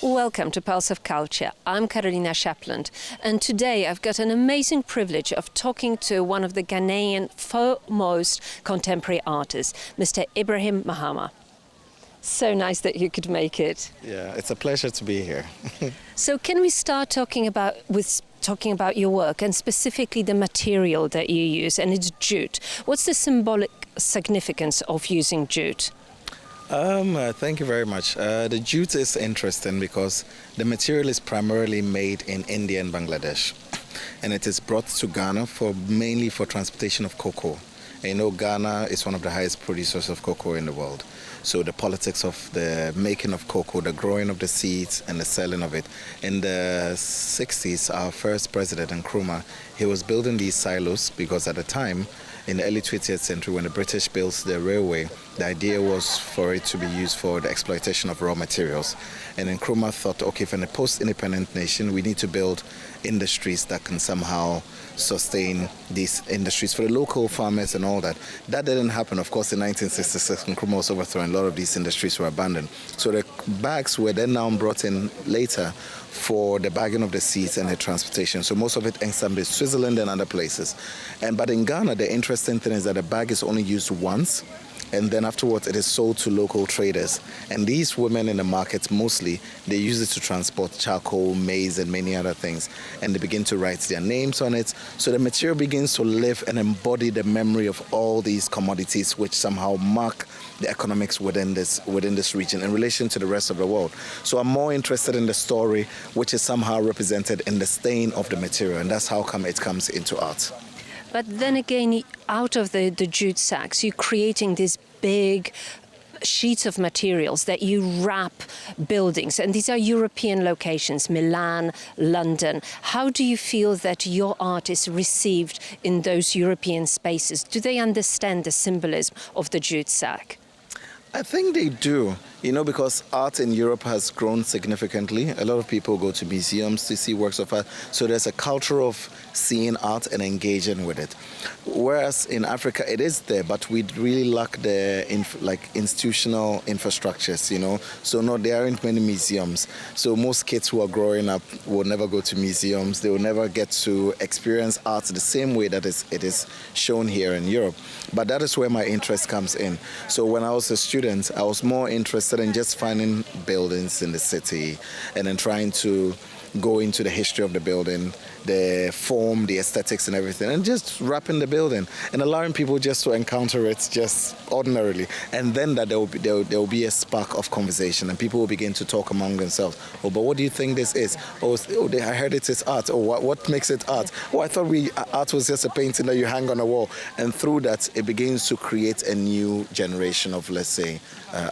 Welcome to Pulse of Culture. I'm Karolina Shapland, and today I've got an amazing privilege of talking to one of the Ghanaian foremost contemporary artists, Mr. Ibrahim Mahama. So nice that you could make it. Yeah, it's a pleasure to be here. So can we start talking about your work and specifically the material that you use, and it's jute. What's the symbolic significance of using jute? Thank you very much. The jute is interesting because the material is primarily made in India and Bangladesh, and it is brought to Ghana mainly for transportation of cocoa. And you know, Ghana is one of the highest producers of cocoa in the world. So the politics of the making of cocoa, the growing of the seeds and the selling of it. In the 60s, our first president, Nkrumah, he was building these silos because at the time, in the early 20th century, when the British built the railway, the idea was for it to be used for the exploitation of raw materials. And Nkrumah thought, okay, for a post-independent nation, we need to build industries that can somehow sustain these industries for the local farmers and all that. That didn't happen. Of course, in 1966, Nkrumah was overthrown. A lot of these industries were abandoned. So the bags were then now brought in later for the bagging of the seeds and the transportation. So most of it ends up in Switzerland and other places. But in Ghana, the interesting thing is that the bag is only used once, and then afterwards it is sold to local traders. And these women in the markets, mostly, they use it to transport charcoal, maize, and many other things. And they begin to write their names on it. So the material begins to live and embody the memory of all these commodities, which somehow mark the economics within this region in relation to the rest of the world. So I'm more interested in the story, which is somehow represented in the stain of the material, and that's how come it comes into art. But then again, out of the jute sacks, you're creating these big sheets of materials that you wrap buildings, and these are European locations, Milan, London. How do you feel that your art is received in those European spaces? Do they understand the symbolism of the jute sack? I think they do, because art in Europe has grown significantly. A lot of people go to museums to see works of art. So there's a culture of seeing art and engaging with it. Whereas in Africa, it is there, but we really lack the institutional infrastructures, So no, there aren't many museums. So most kids who are growing up will never go to museums. They will never get to experience art the same way that it is shown here in Europe. But that is where my interest comes in. So when I was a student, I was more interested in just finding buildings in the city and then trying to go into the history of the building, the form, the aesthetics and everything, and just wrapping the building and allowing people just to encounter it just ordinarily. And then that there will be a spark of conversation and people will begin to talk among themselves. Oh, but what do you think this is? Oh, I heard it is art. Oh, what makes it art? Oh, I thought art was just a painting that you hang on a wall. And through that, it begins to create a new generation of, let's say,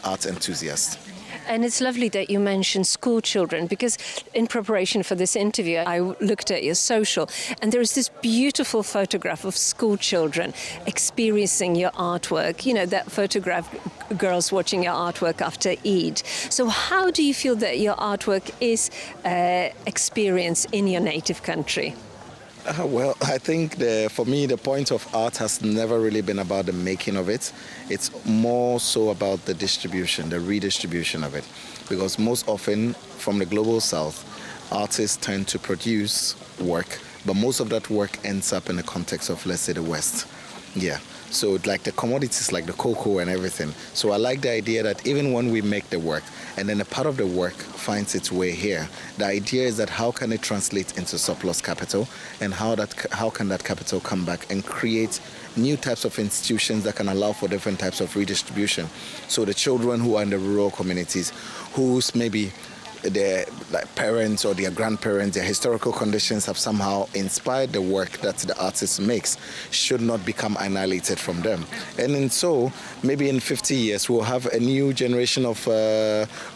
art enthusiasts. And it's lovely that you mentioned school children, because in preparation for this interview, I looked at your social, and there is this beautiful photograph of school children experiencing your artwork. That photograph, girls watching your artwork after Eid. So how do you feel that your artwork is experienced in your native country? Well, I think for me, the point of art has never really been about the making of it. It's more so about the distribution, the redistribution of it. Because most often, from the global south, artists tend to produce work, but most of that work ends up in the context of, let's say, the West. Yeah. So like the commodities like the cocoa and everything. So I like the idea that even when we make the work and then a part of the work finds its way here, the idea is that how can it translate into surplus capital, and how can that capital come back and create new types of institutions that can allow for different types of redistribution. So the children who are in the rural communities, whose maybe their parents or their grandparents, their historical conditions have somehow inspired the work that the artist makes, should not become annihilated from them. And so maybe in 50 years we'll have a new generation of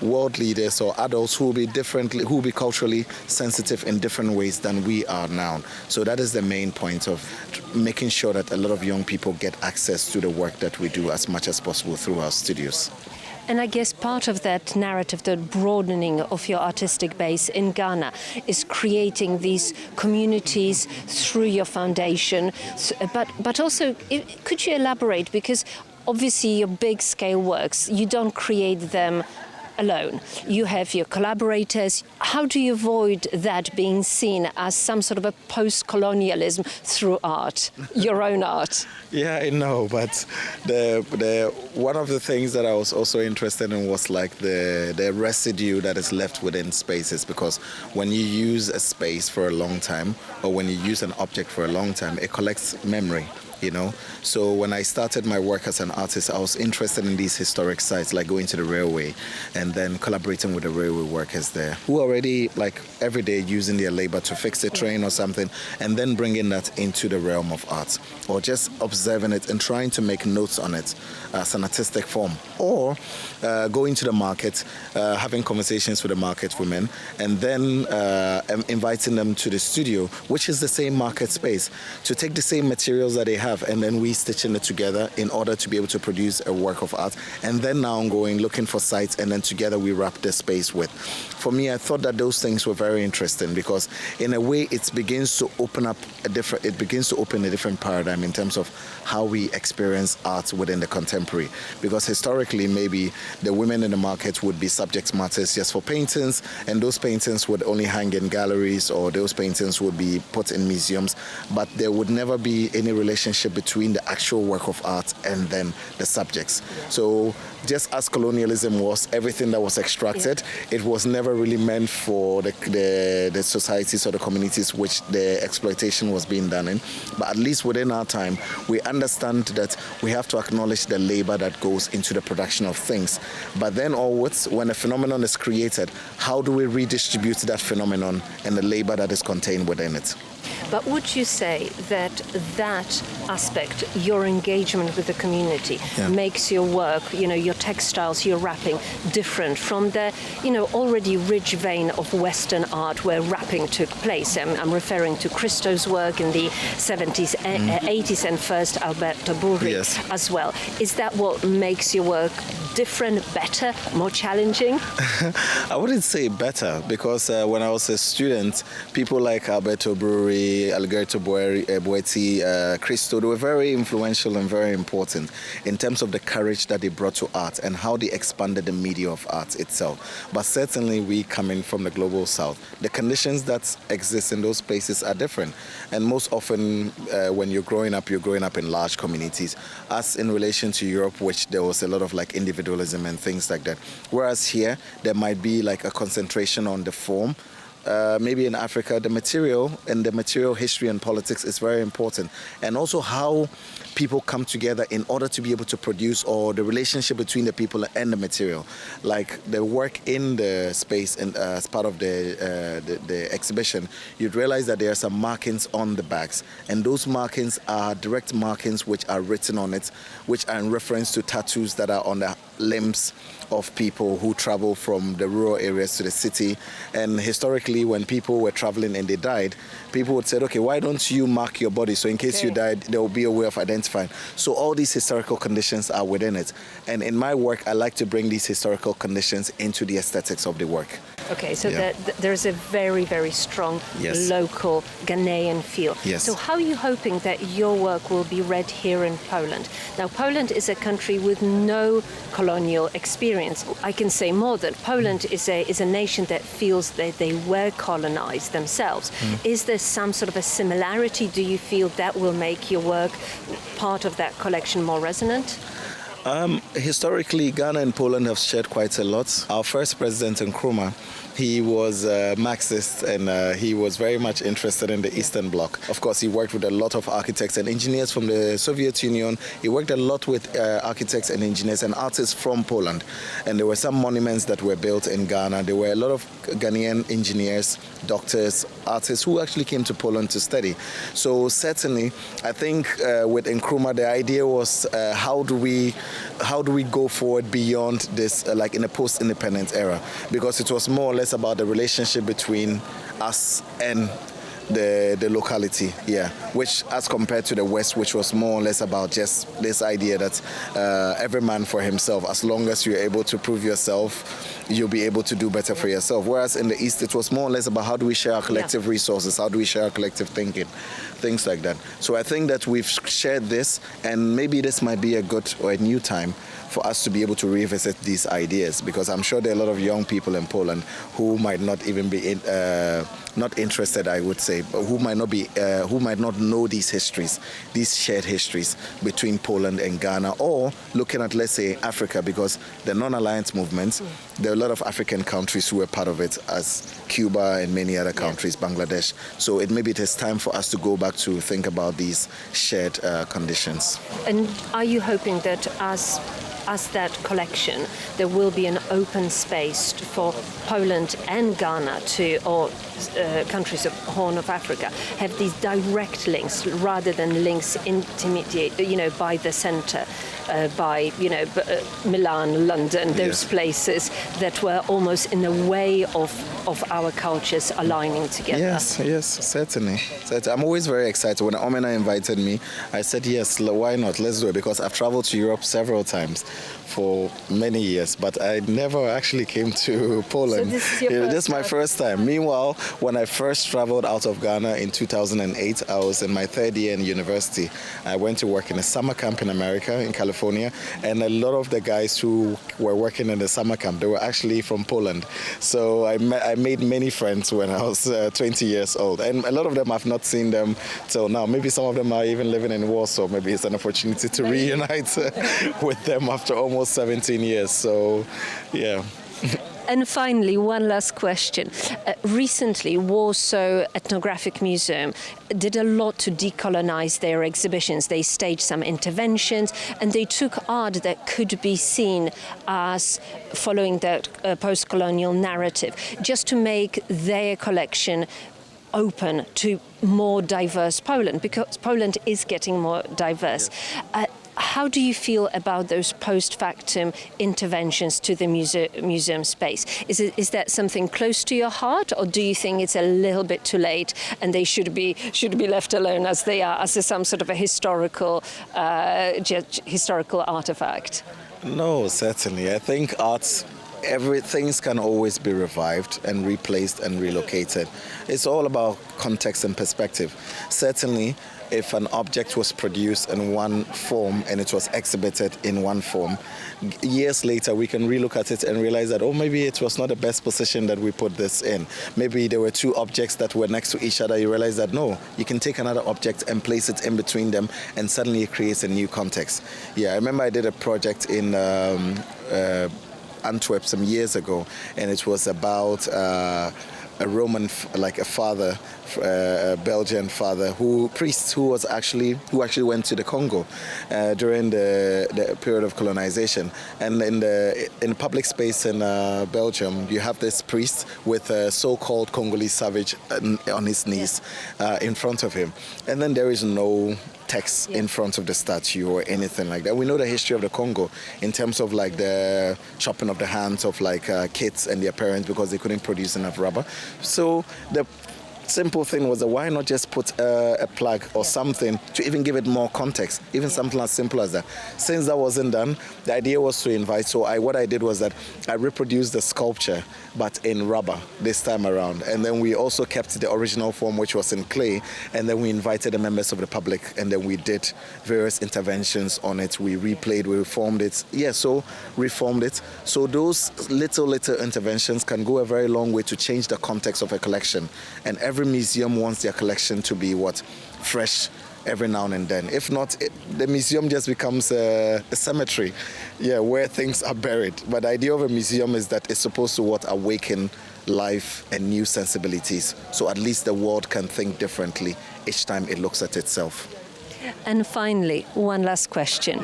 world leaders or adults who will be culturally sensitive in different ways than we are now. So that is the main point of making sure that a lot of young people get access to the work that we do as much as possible through our studios. And I guess part of that narrative, the broadening of your artistic base in Ghana, is creating these communities through your foundation. But also, could you elaborate? Because obviously your big scale works, you don't create them alone. You have your collaborators. How do you avoid that being seen as some sort of a post-colonialism through art, your own art? Yeah, I know, but the one of the things that I was also interested in was like the residue that is left within spaces, because when you use a space for a long time, or when you use an object for a long time, it collects memory. So when I started my work as an artist, I was interested in these historic sites, like going to the railway and then collaborating with the railway workers there, who are already like every day using their labor to fix a train or something, and then bringing that into the realm of art, or just observing it and trying to make notes on it as an artistic form, or going to the market, having conversations with the market women, and then inviting them to the studio, which is the same market space, to take the same materials that they have, and then we stitching it together in order to be able to produce a work of art. And then now I'm going looking for sites, and then together we wrap the space with. For me, I thought that those things were very interesting, because in a way it begins to open up a different paradigm in terms of how we experience art within the contemporary. Because historically, maybe the women in the market would be subject matters just for paintings, and those paintings would only hang in galleries, or those paintings would be put in museums, but there would never be any relationship between the actual work of art and then the subjects. So just as colonialism was everything that was extracted, it was never really meant for the societies or the communities which the exploitation was being done in. But at least within our time, we understand that we have to acknowledge the labor that goes into the production of things. But then always, when a phenomenon is created, how do we redistribute that phenomenon and the labor that is contained within it? But would you say that that aspect, your engagement with the community, makes your work, your textiles, your wrapping, different from the, already rich vein of Western art where wrapping took place? I'm referring to Christo's work in the 70s, 80s, and first Alberto Burri as well. Is that what makes your work different, better, more challenging? I wouldn't say better, because when I was a student, people like Alberto Burri, Alberto Boetti, Christo, they were very influential and very important in terms of the courage that they brought to art and how they expanded the media of art itself. But certainly we coming from the global south, the conditions that exist in those places are different. And most often when you're growing up in large communities, as in relation to Europe, which there was a lot of like individualism and things like that. Whereas here, there might be like a concentration on the form. Maybe in Africa, the material and the material history and politics is very important. And also how people come together in order to be able to produce, or the relationship between the people and the material. Like the work in the space and as part of the exhibition, you'd realize that there are some markings on the bags. And those markings are direct markings which are written on it, which are in reference to tattoos that are on the limbs of people who travel from the rural areas to the city. And historically, when people were traveling and they died, people would say, okay, why don't you mark your body? So in case you died, there will be a way of identifying. So all these historical conditions are within it. And in my work, I like to bring these historical conditions into the aesthetics of the work. Okay, so there's a very, very strong local Ghanaian feel. Yes. So how are you hoping that your work will be read here in Poland? Now, Poland is a country with no colonial experience. I can say more, that Poland is a nation that feels that they were colonized themselves. Is there some sort of a similarity? Do you feel that will make your work, part of that collection, more resonant? Historically, Ghana and Poland have shared quite a lot. Our first president, Nkrumah, he was a Marxist, and he was very much interested in the Eastern Bloc. Of course, he worked with a lot of architects and engineers from the Soviet Union. He worked a lot with architects and engineers and artists from Poland. And there were some monuments that were built in Ghana. There were a lot of Ghanaian engineers, doctors, artists who actually came to Poland to study. So certainly, I think with Nkrumah, the idea was how do we go forward beyond this, like in a post-independence era? Because it was more or less about the relationship between us and the locality, which as compared to the West, which was more or less about just this idea that every man for himself, as long as you're able to prove yourself, you'll be able to do better for yourself. Whereas in the East, it was more or less about how do we share our collective resources, how do we share our collective thinking, things like that. So I think that we've shared this, and maybe this might be a good or a new time for us to be able to revisit these ideas, because I'm sure there are a lot of young people in Poland who might not even be not interested, I would say, but who might not know these histories, these shared histories between Poland and Ghana, or looking at, let's say, Africa, because the non-alliance movement, there are a lot of African countries who were part of it, as Cuba and many other countries, Bangladesh. So maybe it is time for us to go back to think about these shared conditions. And are you hoping that as that collection, there will be an open space for Poland and Ghana or countries of Horn of Africa have these direct links rather than links intermediate, by the centre, by Milan, London, those places that were almost in the way of our cultures aligning together? Yes, certainly. I'm always very excited. When Omena invited me, I said, yes, why not? Let's do it, because I've traveled to Europe several times for many years, but I never actually came to Poland. So this is my first time. Meanwhile, when I first traveled out of Ghana in 2008, I was in my third year in university. I went to work in a summer camp in America, in California, and a lot of the guys who were working in the summer camp, they were actually from Poland. So I made many friends when I was 20 years old, and a lot of them I've not seen them till now. Maybe some of them are even living in Warsaw. Maybe it's an opportunity to reunite with them after almost 17 years. So, yeah. And finally, one last question. Recently, Warsaw Ethnographic Museum did a lot to decolonize their exhibitions. They staged some interventions, and they took art that could be seen as following that post-colonial narrative, just to make their collection open to more diverse Poland, because Poland is getting more diverse. How do you feel about those post-factum interventions to the museum space? Is that something close to your heart, or do you think it's a little bit too late and they should be left alone as they are, as some sort of a historical artifact? No, certainly. I think things can always be revived and replaced and relocated. It's all about context and perspective. Certainly, if an object was produced in one form and it was exhibited in one form, years later we can relook at it and realize that, maybe it was not the best position that we put this in. Maybe there were two objects that were next to each other. You realize that, no, you can take another object and place it in between them, and suddenly it creates a new context. Yeah, I remember I did a project in Antwerp some years ago, and it was about a Roman, like a father, a Belgian father, priest who actually went to the Congo during the period of colonization. And in public space in Belgium, you have this priest with a so-called Congolese savage on his knees in front of him, and then there is no text in front of the statue or anything like that. We know the history of the Congo in terms of like the chopping of the hands of kids and their parents because they couldn't produce enough rubber. So the simple thing was, why not just put a plug or something to even give it more context, even something as simple as that. Since that wasn't done, the idea was to invite. So what I did was that I reproduced the sculpture, but in rubber this time around. And then we also kept the original form, which was in clay. And then we invited the members of the public, and then we did various interventions on it. We replayed, we reformed it. Reformed it. So those little interventions can go a very long way to change the context of a collection. And every museum wants their collection to be fresh every now and then. If not, the museum just becomes a cemetery, where things are buried. But the idea of a museum is that it's supposed to awaken life and new sensibilities, so at least the world can think differently each time it looks at itself. And finally, one last question.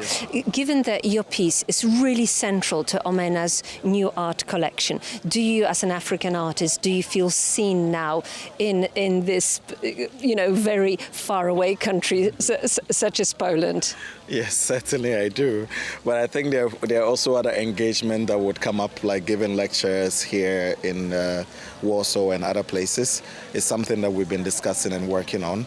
Given that your piece is really central to Omena's new art collection, do you, as an African artist, do you feel seen now in this, very faraway country such as Poland? Yes, certainly I do. But I think there are also other engagement that would come up, like giving lectures here in Warsaw and other places. It's something that we've been discussing and working on.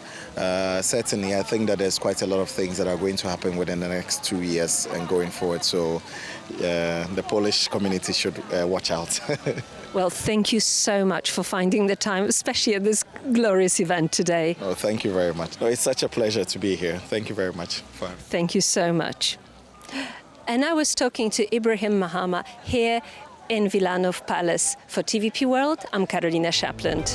Certainly, I think that there's quite a lot of things that are going to happen within the next 2 years and going forward. So the Polish community should watch out. Well, thank you so much for finding the time, especially at this glorious event today. Oh, thank you very much. No, it's such a pleasure to be here. Thank you very much. Thank you so much. And I was talking to Ibrahim Mahama here in Wilanów Palace. For TVP World, I'm Karolina Shapland.